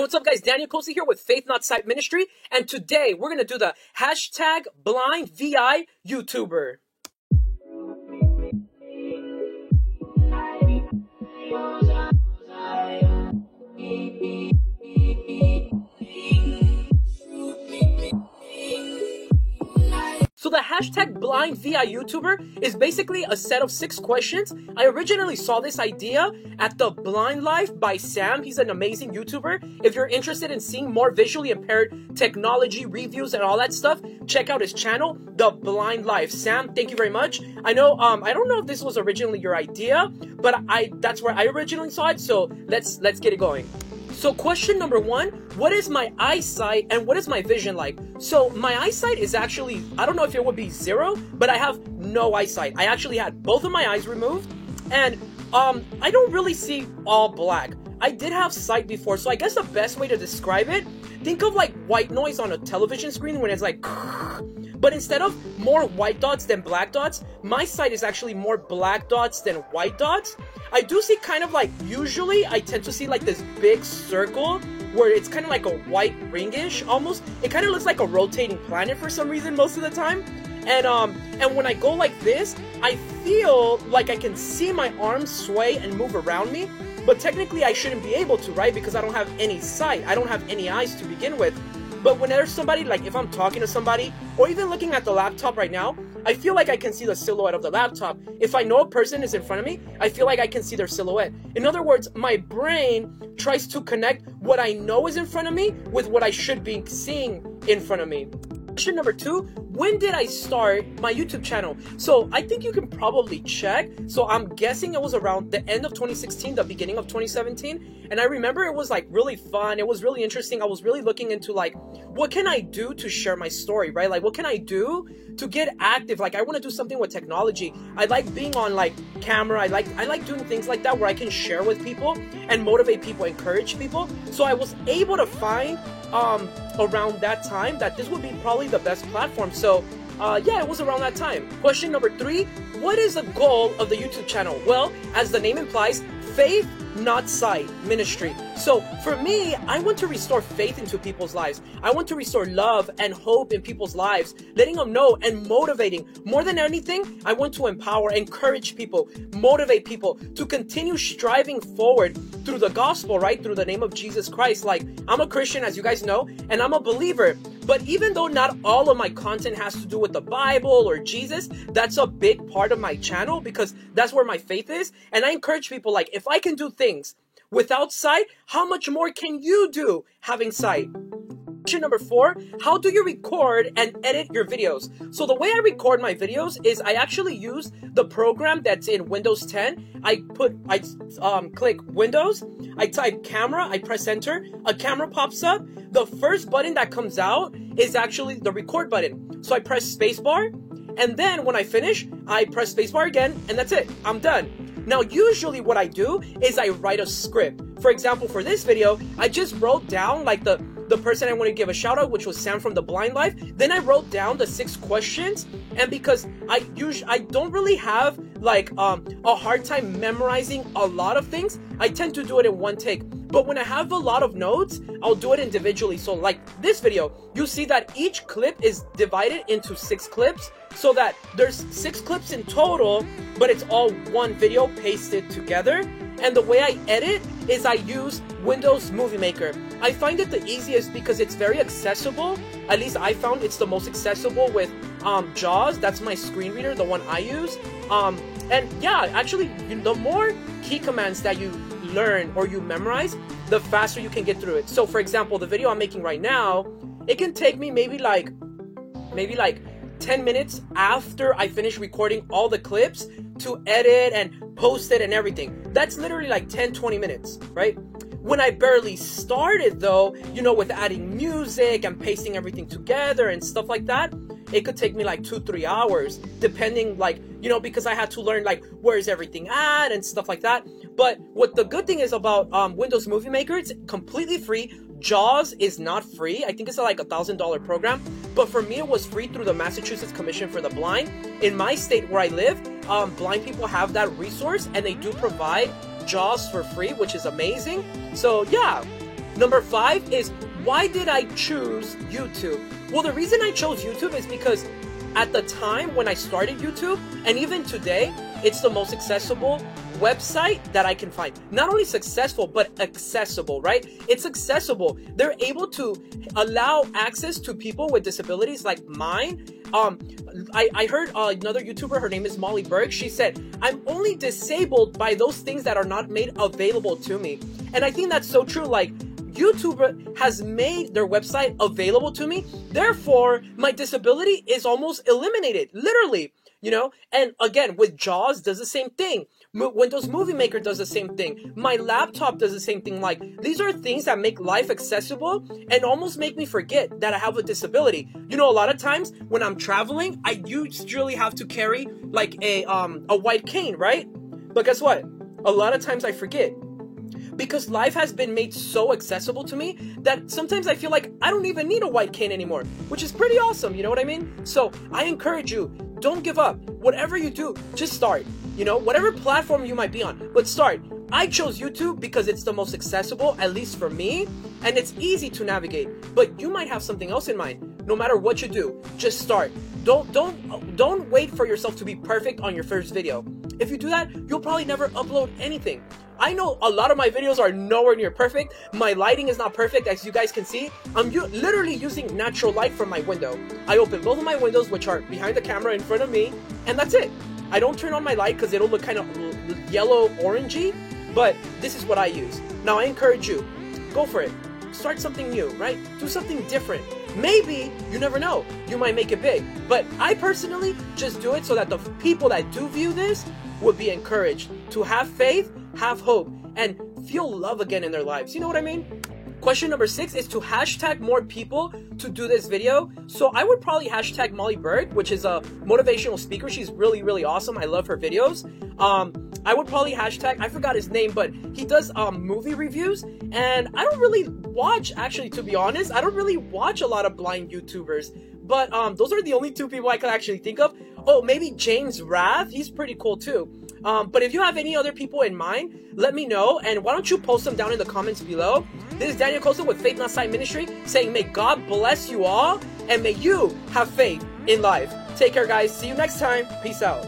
what's up, guys? Daniel Kosi here with Faith Not Sight Ministry, and today we're gonna do the hashtag blind VI YouTuber. So the hashtag blind VI YouTuber is basically a set of 6 questions. I originally saw this idea at the Blind Life by Sam. He's an amazing YouTuber. If you're interested in seeing more visually impaired technology reviews and all that stuff, check out his channel, The Blind Life. Sam, thank you very much. I know, I don't know if this was originally your idea, but that's where I originally saw it. So let's get it going. So question number 1, what is my eyesight and what is my vision like? So my eyesight is actually, I don't know if it would be 0, but I have no eyesight. I actually had both of my eyes removed, and I don't really see all black. I did have sight before, so I guess the best way to describe it, think of like white noise on a television screen when it's like, but instead of more white dots than black dots, my sight is actually more black dots than white dots. I do see kind of like, usually I tend to see like this big circle where it's kind of like a white ringish almost. It kind of looks like a rotating planet for some reason most of the time. And when I go like this, I feel like I can see my arms sway and move around me. But technically I shouldn't be able to, right? Because I don't have any sight. I don't have any eyes to begin with. But when there's somebody, like if I'm talking to somebody, or even looking at the laptop right now, I feel like I can see the silhouette of the laptop. If I know a person is in front of me, I feel like I can see their silhouette. In other words, my brain tries to connect what I know is in front of me with what I should be seeing in front of me. Question number 2, when did I start my YouTube channel? So I think you can probably check. So I'm guessing it was around the end of 2016, the beginning of 2017. And I remember it was like really fun. It was really interesting. I was really looking into like, what can I do to share my story, right? Like, what can I do to get active? Like, I want to do something with technology. I like being on like camera. I like doing things like that where I can share with people and motivate people, encourage people. So I was able to find around that time that this would be probably the best platform. So yeah, it was around that time. Question number 3, what is the goal of the YouTube channel? Well, as the name implies, Faith Not Sight Ministry. So for me, I want to restore faith into people's lives. I want to restore love and hope in people's lives, letting them know and motivating. More than anything, I want to empower, encourage people, motivate people to continue striving forward through the gospel, right? Through the name of Jesus Christ. Like, I'm a Christian, as you guys know, and I'm a believer. But even though not all of my content has to do with the Bible or Jesus, that's a big part of my channel because that's where my faith is. And I encourage people, like, if I can do things without sight, how much more can you do having sight? Question number 4, how do you record and edit your videos? So the way I record my videos is I actually use the program that's in Windows 10. I click Windows, I type camera, I press enter, a camera pops up. The first button that comes out is actually the record button. So I press spacebar, and then when I finish, I press spacebar again, and that's it. I'm done. Now, usually what I do is I write a script. For example, for this video, I just wrote down like the person I want to give a shout out, which was Sam from The Blind Life. Then I wrote down the 6 questions, and because I don't really have like a hard time memorizing a lot of things, I tend to do it in one take. But when I have a lot of notes, I'll do it individually. So like this video, you see that each clip is divided into 6 clips, so that there's 6 clips in total, but it's all one video pasted together. And the way I edit is I use Windows Movie Maker. I find it the easiest because it's very accessible. At least I found it's the most accessible with JAWS. That's my screen reader, the one I use. And yeah, actually, the more key commands that you learn or you memorize, the faster you can get through it. So for example, the video I'm making right now, it can take me maybe like 10 minutes after I finish recording all the clips to edit and post it and everything. That's literally like 10-20 minutes, right? When I barely started though, you know, with adding music and pasting everything together and stuff like that, it could take me like 2-3 hours, depending, like, you know, because I had to learn like where's everything at and stuff like that. But what the good thing is about Windows Movie Maker, it's completely free. JAWS is not free. I think it's like $1,000 program, but for me it was free through the Massachusetts Commission for the Blind. In my state where I live, blind people have that resource, and they do provide JAWS for free, which is amazing. So yeah, Number 5 is, why did I choose YouTube? Well, the reason I chose YouTube is because at the time when I started YouTube, and even today, it's the most accessible website that I can find. Not only successful, but accessible, right? It's accessible. They're able to allow access to people with disabilities like mine. I heard another YouTuber, her name is Molly Berg. She said, I'm only disabled by those things that are not made available to me. And I think that's so true. Like, YouTube has made their website available to me. Therefore, my disability is almost eliminated, literally, you know? And again, with JAWS does the same thing. Windows Movie Maker does the same thing. My laptop does the same thing. Like, these are things that make life accessible and almost make me forget that I have a disability. You know, a lot of times when I'm traveling, I usually have to carry like a white cane, right? But guess what? A lot of times I forget. Because life has been made so accessible to me that sometimes I feel like I don't even need a white cane anymore, which is pretty awesome, you know what I mean? So I encourage you, don't give up. Whatever you do, just start. You know, whatever platform you might be on, but start. I chose YouTube because it's the most accessible, at least for me, and it's easy to navigate. But you might have something else in mind. No matter what you do, just start. Don't wait for yourself to be perfect on your first video. If you do that, you'll probably never upload anything. I know a lot of my videos are nowhere near perfect. My lighting is not perfect, as you guys can see. I'm literally using natural light from my window. I open both of my windows, which are behind the camera in front of me, and that's it. I don't turn on my light because it'll look kind of yellow orangey, but this is what I use. Now I encourage you, go for it. Start something new, right? Do something different. Maybe, you never know, you might make it big. But I personally just do it so that the people that do view this would be encouraged to have faith, have hope, and feel love again in their lives. You know what I mean? Question number 6 is to hashtag more people to do this video. So I would probably hashtag Molly Berg, which is a motivational speaker. She's really, really awesome. I love her videos. I would probably hashtag, I forgot his name, but he does movie reviews. And I don't really watch, actually, to be honest, I don't really watch a lot of blind YouTubers. But those are the only 2 people I could actually think of. Oh, maybe James Rath. He's pretty cool too. But if you have any other people in mind, let me know. And why don't you post them down in the comments below. This is Daniel Costa with Faith Not Sight Ministry saying, may God bless you all and may you have faith in life. Take care, guys. See you next time. Peace out.